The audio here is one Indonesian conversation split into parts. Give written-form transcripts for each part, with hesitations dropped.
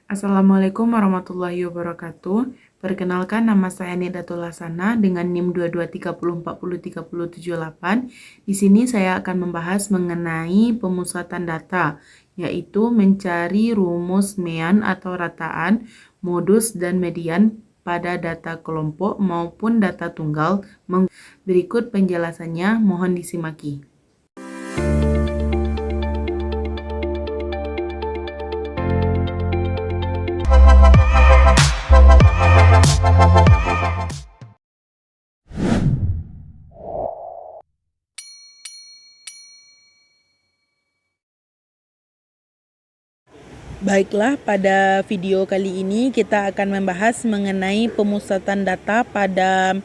Assalamualaikum warahmatullahi wabarakatuh. Perkenalkan, nama saya Nidatul Lasana dengan NIM 2230403078. Di sini saya akan membahas mengenai pemusatan data, yaitu mencari rumus mean atau rataan, modus, dan median pada data kelompok maupun data tunggal. Berikut penjelasannya, mohon disimaki. Baiklah, pada video kali ini kita akan membahas mengenai pemusatan data pada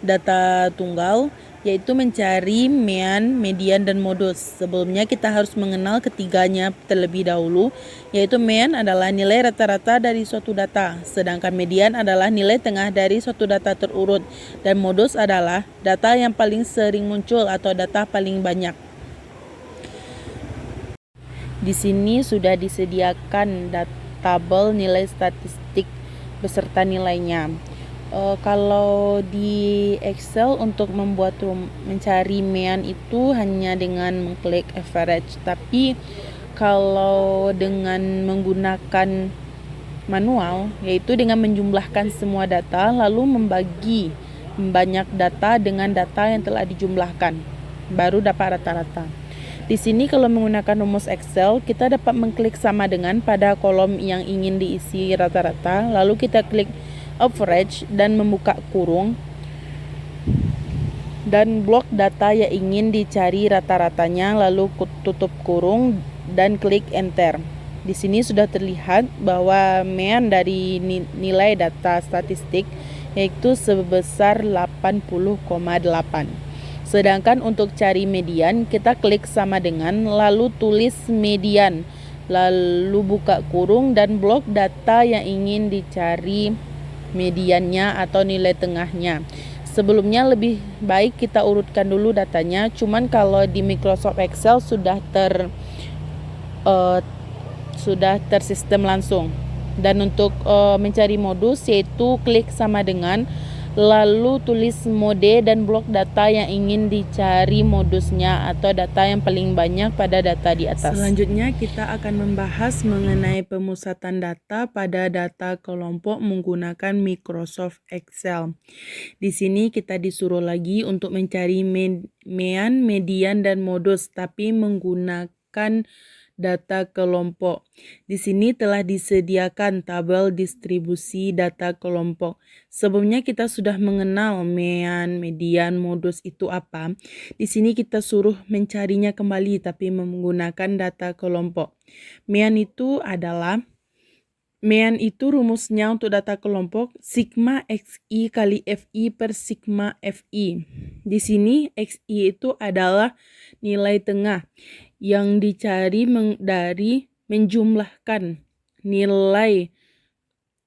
data tunggal, yaitu mencari mean, median, dan modus. Sebelumnya kita harus mengenal ketiganya terlebih dahulu, yaitu mean adalah nilai rata-rata dari suatu data, sedangkan median adalah nilai tengah dari suatu data terurut, dan modus adalah data yang paling sering muncul atau data paling banyak. Di sini sudah disediakan tabel nilai statistik beserta nilainya. Kalau di Excel untuk mencari mean itu hanya dengan mengklik average, tapi kalau dengan menggunakan manual, yaitu dengan menjumlahkan semua data lalu membagi banyak data dengan data yang telah dijumlahkan, baru dapat rata-rata. Di sini kalau menggunakan rumus Excel, kita dapat mengklik sama dengan pada kolom yang ingin diisi rata-rata, lalu kita klik average dan membuka kurung, dan blok data yang ingin dicari rata-ratanya, lalu tutup kurung dan klik enter. Di sini sudah terlihat bahwa mean dari nilai data statistik yaitu sebesar 80,8. Sedangkan untuk cari median, kita klik sama dengan, lalu tulis median, lalu buka kurung dan blok data yang ingin dicari mediannya atau nilai tengahnya. Sebelumnya lebih baik kita urutkan dulu datanya, cuman kalau di Microsoft Excel sudah tersistem langsung. Dan untuk mencari modus, yaitu klik sama dengan, lalu tulis mode dan blok data yang ingin dicari modusnya atau data yang paling banyak pada data di atas. Selanjutnya kita akan membahas mengenai pemusatan data pada data kelompok menggunakan Microsoft Excel. Di sini kita disuruh lagi untuk mencari mean, median, dan modus, tapi menggunakan data kelompok. Di sini telah disediakan tabel distribusi data kelompok. Sebelumnya kita sudah mengenal mean, median, modus itu apa. Di sini kita suruh mencarinya kembali tapi menggunakan data kelompok. Mean itu rumusnya untuk data kelompok sigma XI kali FI per sigma FI. Di sini XI itu adalah nilai tengah yang dicari dari menjumlahkan nilai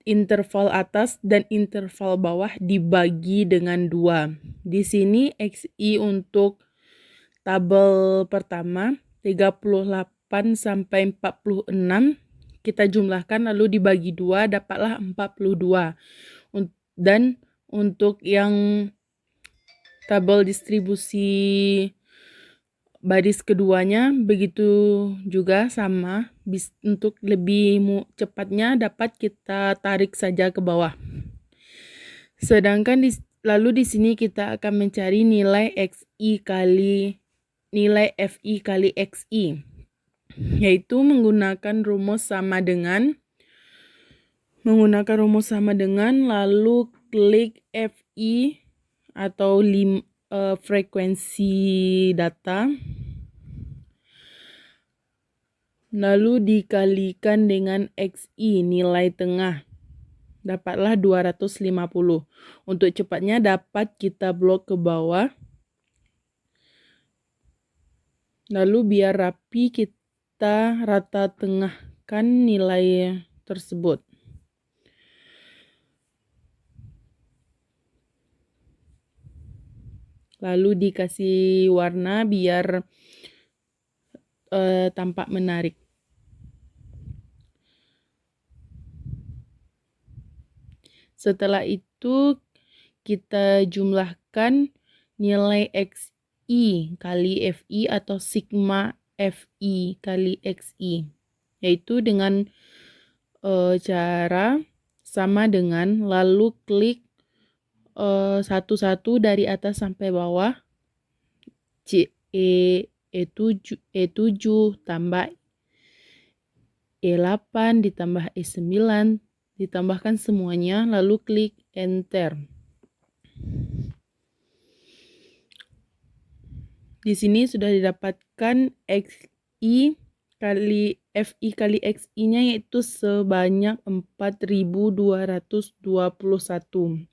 interval atas dan interval bawah dibagi dengan 2. Di sini XI untuk tabel pertama 38 sampai 46 kita jumlahkan lalu dibagi 2, dapatlah 42. Dan untuk yang tabel distribusi baris keduanya begitu juga sama. Untuk lebih cepatnya dapat kita tarik saja ke bawah. Sedangkan lalu di sini kita akan mencari nilai XI kali nilai FI kali XI, yaitu menggunakan rumus sama dengan lalu klik FI atau frekuensi data, lalu dikalikan dengan XI nilai tengah, dapatlah 250. Untuk cepatnya dapat kita blok ke bawah, lalu biar rapi kita rata tengahkan nilai tersebut. Lalu dikasih warna biar tampak menarik. Setelah itu kita jumlahkan nilai XI kali FI atau sigma FI kali XI, yaitu dengan cara sama dengan lalu klik satu-satu dari atas sampai bawah. E7 tambah E8 ditambah E9, ditambahkan semuanya, lalu klik enter. Di sini sudah didapatkan XI kali FI kali XI-nya yaitu sebanyak 4221.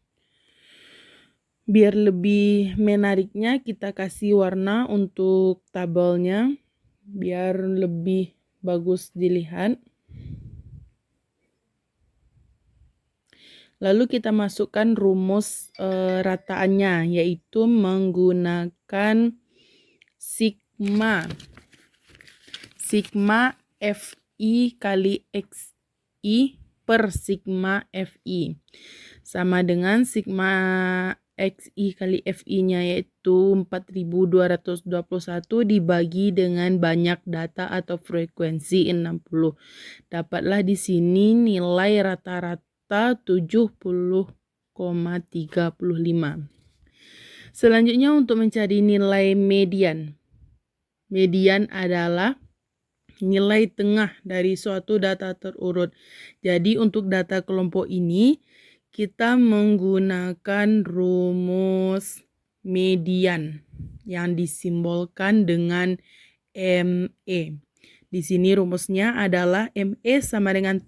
Biar lebih menariknya kita kasih warna untuk tabelnya biar lebih bagus dilihat. Lalu kita masukkan rumus rataannya, yaitu menggunakan sigma FI kali XI per sigma FI sama dengan sigma XI kali FI-nya yaitu 4221 dibagi dengan banyak data atau frekuensi 60. Dapatlah di sini nilai rata-rata 70,35. Selanjutnya untuk mencari nilai median. Median adalah nilai tengah dari suatu data terurut. Jadi untuk data kelompok ini kita menggunakan rumus median yang disimbolkan dengan ME. Di sini rumusnya adalah ME sama dengan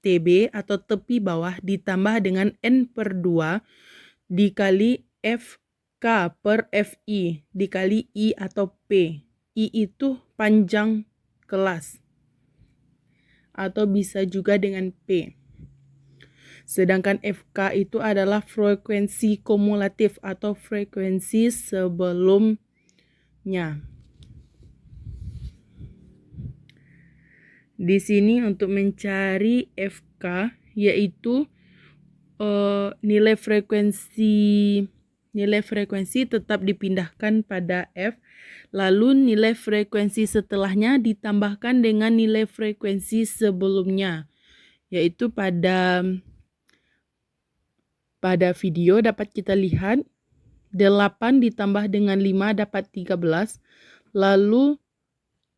TB atau tepi bawah ditambah dengan N/2 dikali FK per FI dikali I atau P. I itu panjang kelas atau bisa juga dengan P. Sedangkan FK itu adalah frekuensi kumulatif atau frekuensi sebelumnya. Di sini untuk mencari FK yaitu nilai frekuensi tetap dipindahkan pada F, lalu nilai frekuensi setelahnya ditambahkan dengan nilai frekuensi sebelumnya, yaitu pada video dapat kita lihat 8 ditambah dengan 5 dapat 13, lalu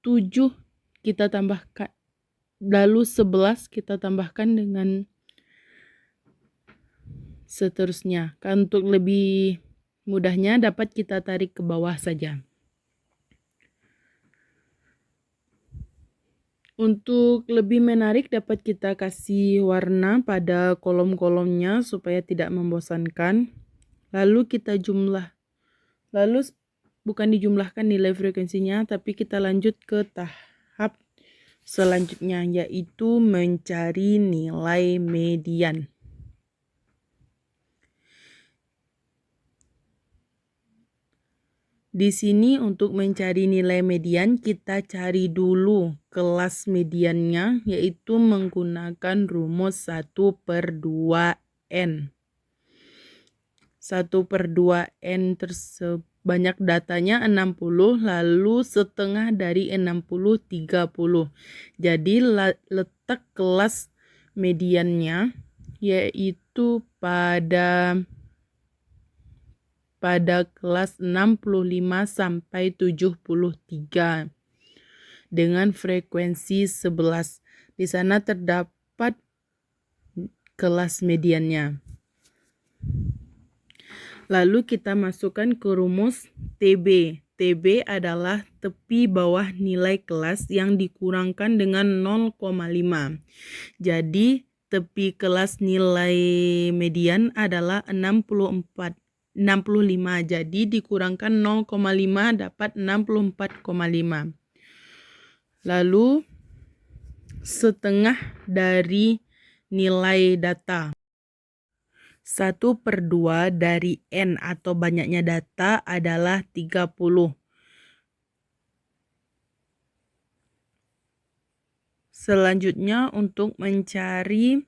7 kita tambahkan, lalu 11 kita tambahkan dengan seterusnya. Untuk lebih mudahnya dapat kita tarik ke bawah saja. Untuk lebih menarik dapat kita kasih warna pada kolom-kolomnya supaya tidak membosankan. Lalu kita bukan dijumlahkan nilai frekuensinya, tapi kita lanjut ke tahap selanjutnya yaitu mencari nilai median. Di sini untuk mencari nilai median kita cari dulu kelas mediannya yaitu menggunakan rumus 1/2N. 1/2N banyak datanya 60 lalu setengah dari 60 30. Jadi letak kelas mediannya yaitu pada kelas 65 sampai 73 dengan frekuensi 11. Di sana terdapat kelas mediannya. Lalu kita masukkan ke rumus TB. TB adalah tepi bawah nilai kelas yang dikurangkan dengan 0,5. Jadi tepi kelas nilai median adalah 65. Jadi dikurangkan 0,5 dapat 64,5. Lalu setengah dari nilai data. 1/2 dari N atau banyaknya data adalah 30. Selanjutnya untuk mencari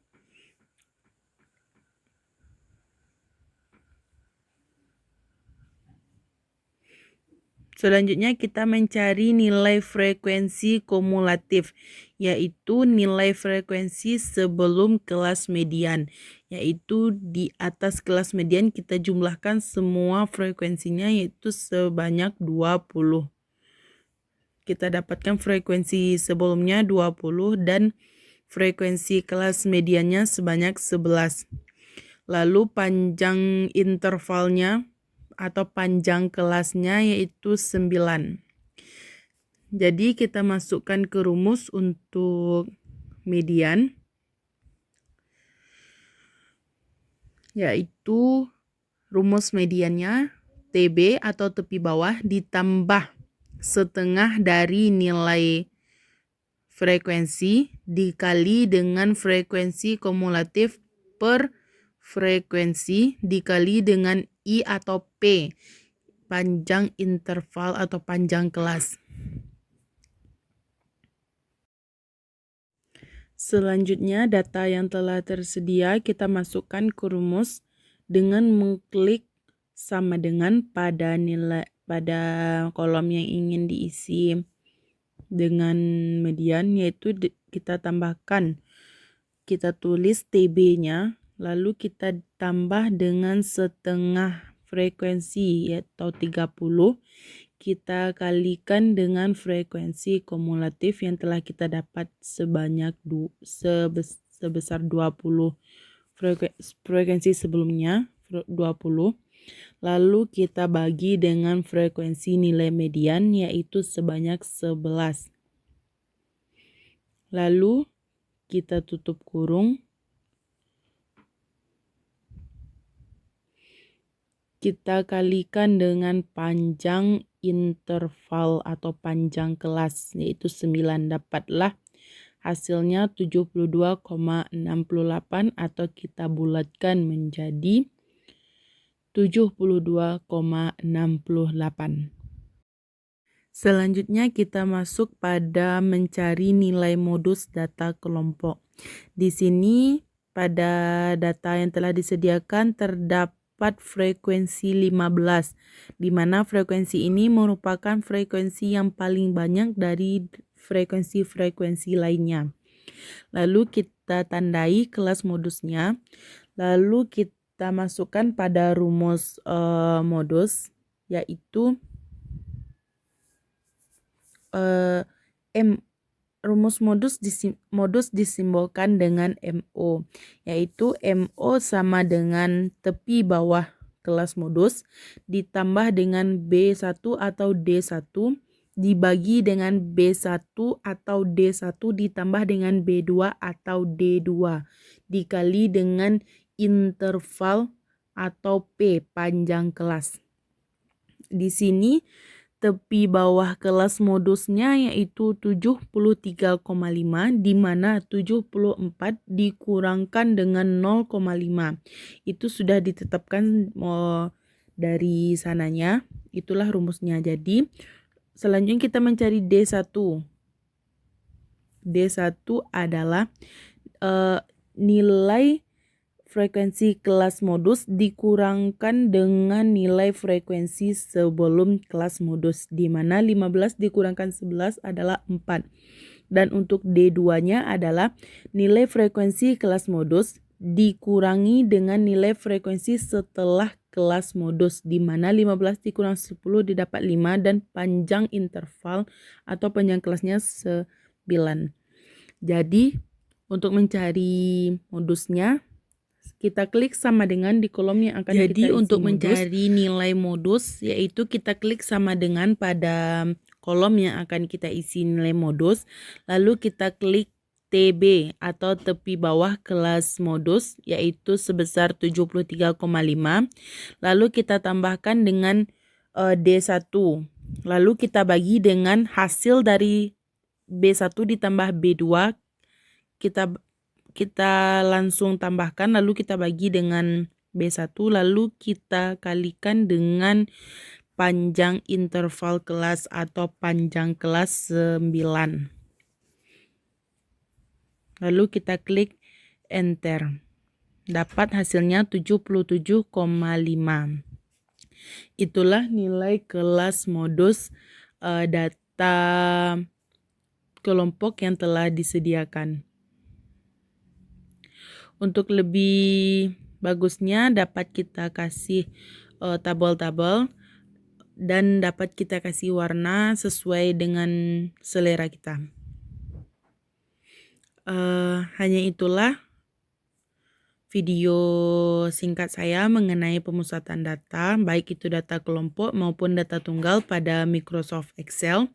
Selanjutnya kita mencari nilai frekuensi kumulatif, yaitu nilai frekuensi sebelum kelas median, yaitu di atas kelas median kita jumlahkan semua frekuensinya, yaitu sebanyak 20. Kita dapatkan frekuensi sebelumnya 20 dan frekuensi kelas mediannya sebanyak 11. Lalu panjang intervalnya atau panjang kelasnya yaitu 9. Jadi kita masukkan ke rumus untuk median, yaitu rumus mediannya TB atau tepi bawah ditambah setengah dari nilai frekuensi dikali dengan frekuensi kumulatif per frekuensi dikali dengan I atau P, panjang interval atau panjang kelas. Selanjutnya data yang telah tersedia kita masukkan ke rumus dengan mengklik sama dengan pada kolom yang ingin diisi dengan median, yaitu kita tambahkan, kita tulis TB-nya, lalu kita tambah dengan setengah frekuensi atau 30, kita kalikan dengan frekuensi kumulatif yang telah kita dapat sebanyak sebesar 20. Frekuensi sebelumnya 20. Lalu kita bagi dengan frekuensi nilai median yaitu sebanyak 11. Lalu kita tutup kurung. Kita kalikan dengan panjang interval atau panjang kelas yaitu 9, dapatlah hasilnya 72,68 atau kita bulatkan menjadi 72,68. Selanjutnya kita masuk pada mencari nilai modus data kelompok. Di sini pada data yang telah disediakan terdapat frekuensi 15, di mana frekuensi ini merupakan frekuensi yang paling banyak dari frekuensi-frekuensi lainnya. Lalu kita tandai kelas modusnya, lalu kita masukkan pada rumus modus, yaitu rumus modus disimbolkan dengan MO, yaitu MO sama dengan tepi bawah kelas modus ditambah dengan B1 atau D1 dibagi dengan B1 atau D1 ditambah dengan B2 atau D2 dikali dengan interval atau P, panjang kelas. Di sini tepi bawah kelas modusnya yaitu 73,5, di mana 74 dikurangkan dengan 0,5. Itu sudah ditetapkan dari sananya, itulah rumusnya. Jadi selanjutnya kita mencari D1. D1 adalah nilai frekuensi kelas modus dikurangkan dengan nilai frekuensi sebelum kelas modus, di mana 15 dikurangkan 11 adalah 4. Dan untuk D2-nya adalah nilai frekuensi kelas modus dikurangi dengan nilai frekuensi setelah kelas modus, di mana 15 dikurang 10 didapat 5 dan panjang interval atau panjang kelasnya 9. Jadi untuk mencari modusnya kita klik sama dengan di kolom yang akan kita isi. Jadi untuk mencari nilai modus yaitu kita klik sama dengan pada kolom yang akan kita isi nilai modus. Lalu kita klik TB atau tepi bawah kelas modus yaitu sebesar 73,5. Lalu kita tambahkan dengan D1. Lalu kita bagi dengan hasil dari B1 ditambah B2. Kita langsung tambahkan, lalu kita bagi dengan B1, lalu kita kalikan dengan panjang interval kelas atau panjang kelas 9. Lalu kita klik enter. Dapat hasilnya 77,5. Itulah nilai kelas modus data kelompok yang telah disediakan. Untuk lebih bagusnya dapat kita kasih tabel-tabel dan dapat kita kasih warna sesuai dengan selera kita. Hanya itulah video singkat saya mengenai pemusatan data, baik itu data kelompok maupun data tunggal pada Microsoft Excel.